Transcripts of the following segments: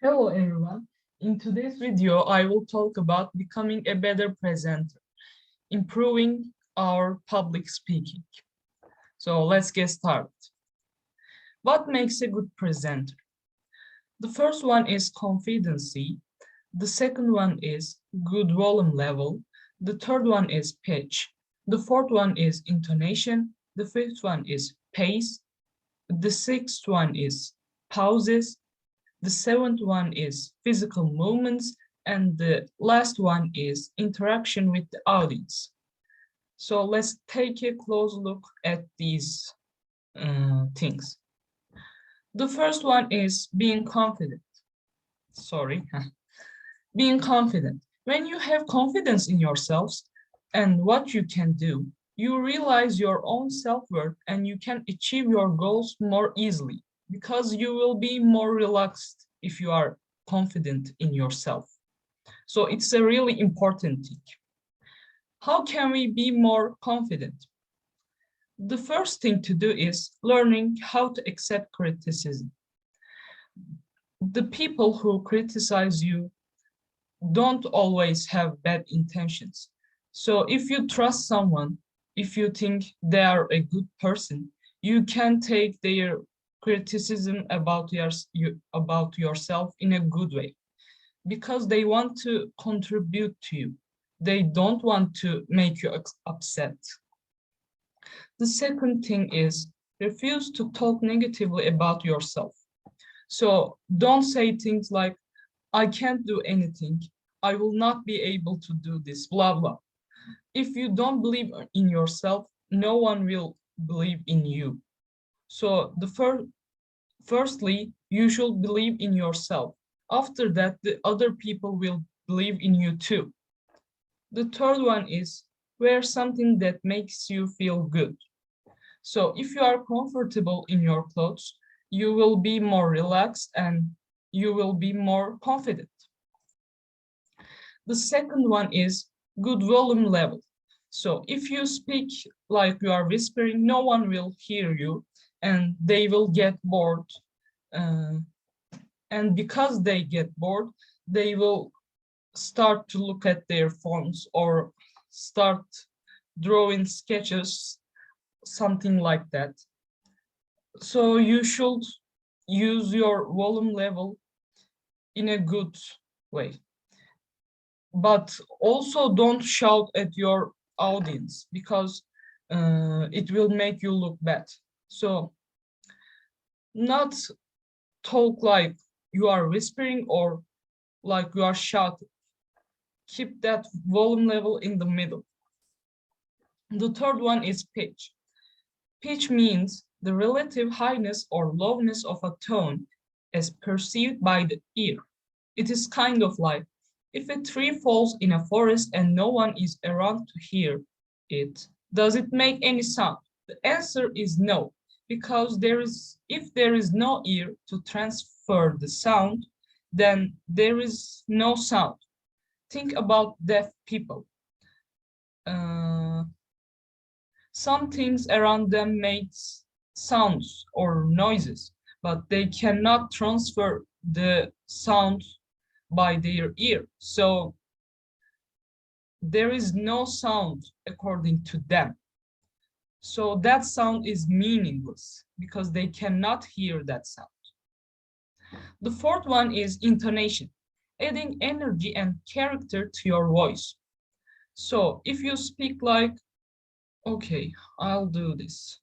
Hello everyone. In today's video, I will talk about becoming a better presenter, improving our public speaking. So let's get started. What makes a good presenter? The first one is confidence. The second one is good volume level. The third one is pitch. The fourth one is intonation. The fifth one is pace. The sixth one is pauses. The seventh one is physical movements, and the last one is interaction with the audience. So let's take a close look at these things. The first one is being confident. Sorry, being confident. When you have confidence in yourselves and what you can do, you realize your own self-worth and you can achieve your goals more easily because you will be more relaxed if you are confident in yourself. So it's a really important thing. How can we be more confident? The first thing to do is learning how to accept criticism. The people who criticize you don't always have bad intentions. So if you trust someone, if you think they are a good person, you can take their criticism about yourself in a good way because they want to contribute to you. They don't want to make you upset. The second thing is refuse to talk negatively about yourself. So don't say things like, I can't do anything. I will not be able to do this, blah, blah. If you don't believe in yourself, no one will believe in you. So firstly, you should believe in yourself. After that, the other people will believe in you too. The third one is wear something that makes you feel good. So if you are comfortable in your clothes, you will be more relaxed and you will be more confident. The second one is good volume level. So if you speak like you are whispering, no one will hear you and they will get bored. And because they get bored, they will start to look at their phones or start drawing sketches, something like that. So you should use your volume level in a good way. But also don't shout at your audience because it will make you look bad. So not talk like you are whispering or like you are shouting. Keep that volume level in the middle. The third one is pitch. Pitch means the relative highness or lowness of a tone as perceived by the ear. It is kind of like if a tree falls in a forest and no one is around to hear it, does it make any sound? The answer is no, because if there is no ear to transfer the sound, then there is no sound. Think about deaf people. Uh, some things around them make sounds or noises, but they cannot transfer the sound by their ear. So there is no sound according to them. So that sound is meaningless because they cannot hear that sound. The fourth one is intonation, adding energy and character to your voice. So if you speak like, okay, I'll do this,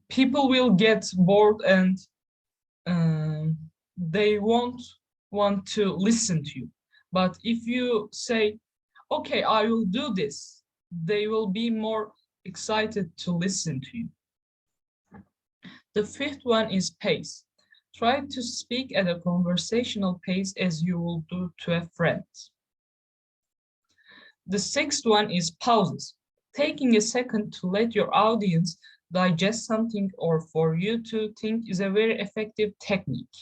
people will get bored and they won't want to listen to you. But if you say, okay, I will do this, they will be more excited to listen to you. The fifth one is pace. Try to speak at a conversational pace as you will do to a friend. The sixth one is pauses. Taking a second to let your audience digest something or for you to think is a very effective technique.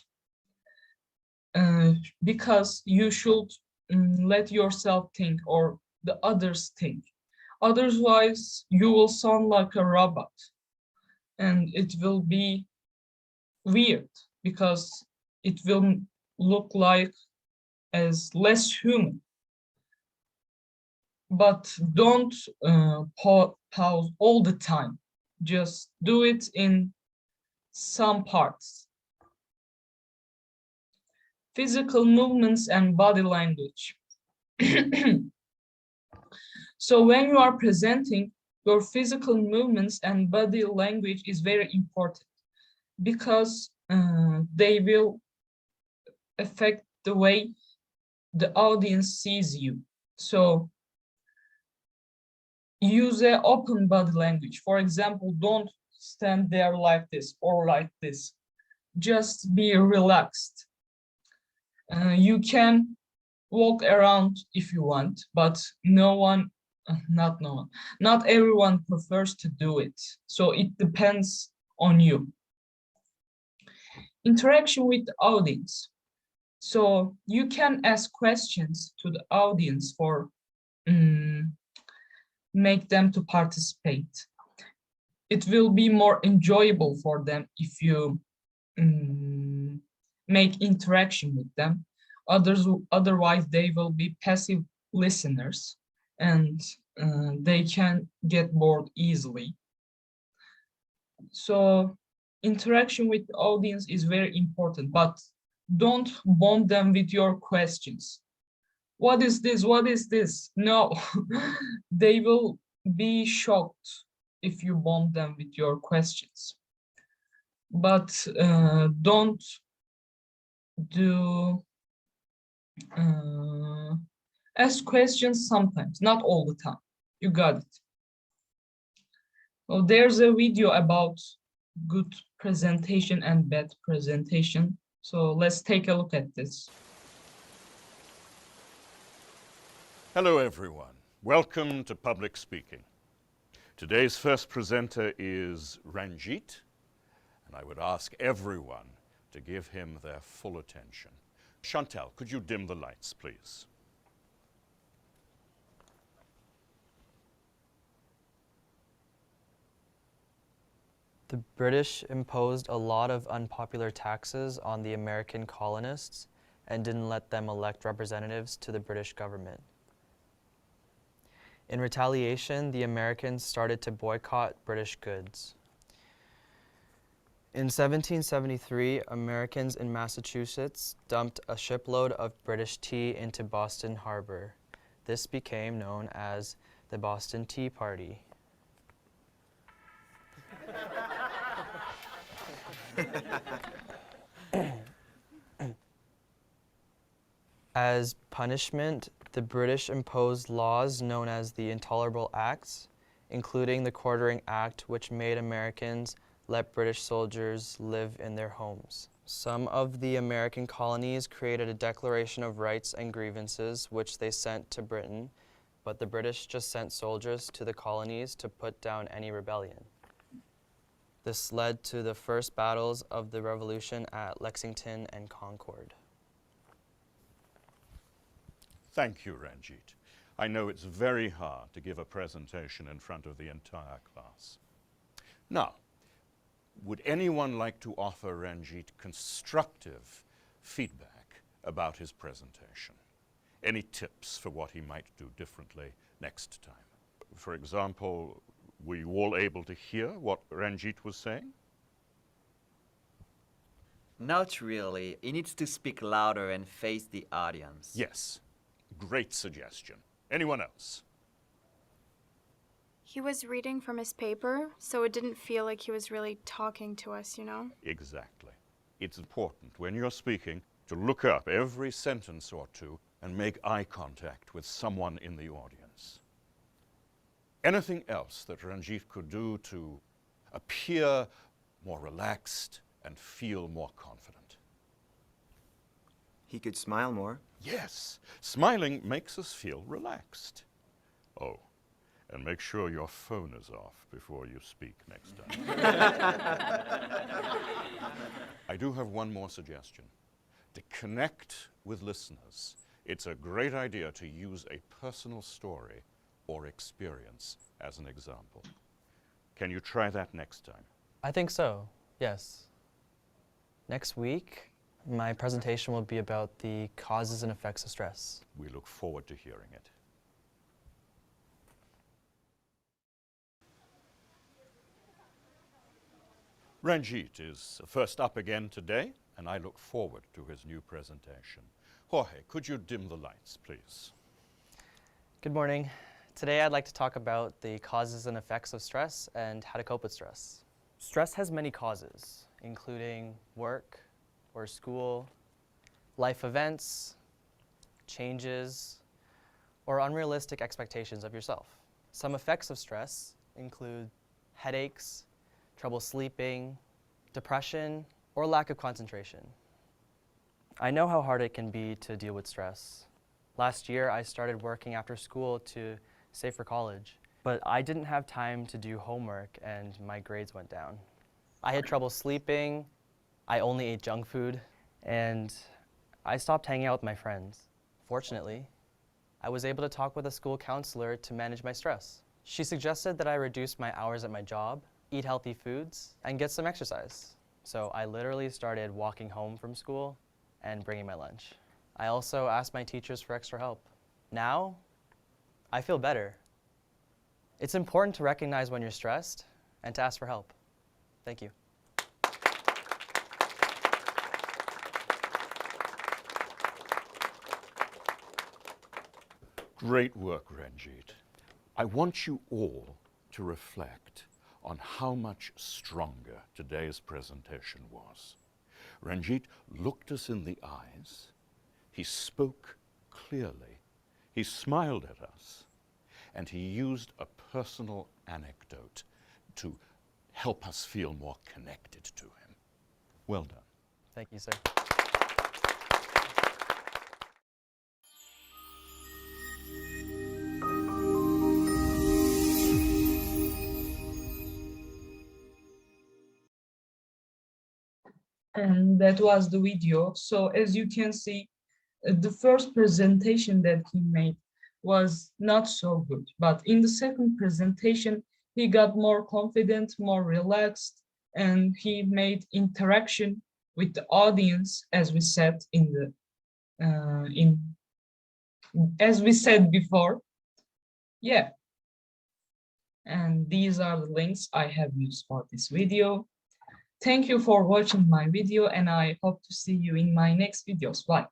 Because you should let yourself think or the others think. Otherwise, you will sound like a robot and it will be weird because it will look like as less human. But don't pause all the time. Just do it in some parts. Physical movements and body language. So when you are presenting, your physical movements and body language is very important because they will affect the way the audience sees you. So use an open body language. For example, don't stand there like this or like this. Just be relaxed. You can walk around if you want, but not everyone prefers to do it. So it depends on you. Interaction with the audience. So you can ask questions to the audience for make them to participate. It will be more enjoyable for them if you make interaction with them. Otherwise, they will be passive listeners and they can get bored easily. So interaction with the audience is very important, but don't bomb them with your questions. What is this? What is this? No, they will be shocked if you bomb them with your questions. But don't do ask questions sometimes, not all the time. You got it. Well, there's a video about good presentation and bad presentation. So let's take a look at this. Hello, everyone. Welcome to Public Speaking. Today's first presenter is Ranjit, and I would ask everyone to give him their full attention. Chantal, could you dim the lights, please? The British imposed a lot of unpopular taxes on the American colonists and didn't let them elect representatives to the British government. In retaliation, the Americans started to boycott British goods. In 1773, Americans in Massachusetts dumped a shipload of British tea into Boston Harbor. This became known as the Boston Tea Party. As punishment, the British imposed laws known as the Intolerable Acts, including the Quartering Act, which made Americans let British soldiers live in their homes. Some of the American colonies created a Declaration of Rights and Grievances, which they sent to Britain, but the British just sent soldiers to the colonies to put down any rebellion. This led to the first battles of the Revolution at Lexington and Concord. Thank you, Ranjit. I know it's very hard to give a presentation in front of the entire class. Now, would anyone like to offer Ranjit constructive feedback about his presentation? Any tips for what he might do differently next time? For example, were you all able to hear what Ranjit was saying? Not really. He needs to speak louder and face the audience. Yes. Great suggestion. Anyone else? He was reading from his paper, so it didn't feel like he was really talking to us, you know? Exactly. It's important when you're speaking to look up every sentence or two and make eye contact with someone in the audience. Anything else that Ranjit could do to appear more relaxed and feel more confident? He could smile more. Yes, smiling makes us feel relaxed. Oh, and make sure your phone is off before you speak next time. I do have one more suggestion. To connect with listeners, it's a great idea to use a personal story or experience as an example. Can you try that next time? I think so, yes. Next week, My presentation will be about the causes and effects of stress. We look forward to hearing it. Ranjit is first up again today, and I look forward to his new presentation. Jorge, could you dim the lights, please? Good morning. Today I'd like to talk about the causes and effects of stress and how to cope with stress. Stress has many causes, including work or school, life events, changes, or unrealistic expectations of yourself. Some effects of stress include headaches, trouble sleeping, depression, or lack of concentration. I know how hard it can be to deal with stress. Last year, I started working after school to save for college, but I didn't have time to do homework and my grades went down. I had trouble sleeping, I only ate junk food, and I stopped hanging out with my friends. Fortunately, I was able to talk with a school counselor to manage my stress. She suggested that I reduce my hours at my job, eat healthy foods, and get some exercise. So I literally started walking home from school and bringing my lunch. I also asked my teachers for extra help. Now, I feel better. It's important to recognize when you're stressed and to ask for help. Thank you. Great work, Ranjit. I want you all to reflect on how much stronger today's presentation was. Ranjit looked us in the eyes, he spoke clearly, he smiled at us, and he used a personal anecdote to help us feel more connected to him. Well done. Thank you, sir. And that was the video. So as you can see, the first presentation that he made was not so good, but in the second presentation, he got more confident, more relaxed, and he made interaction with the audience, as we said as we said before. Yeah. And these are the links I have used for this video. Thank you for watching my video, and I hope to see you in my next videos. Bye.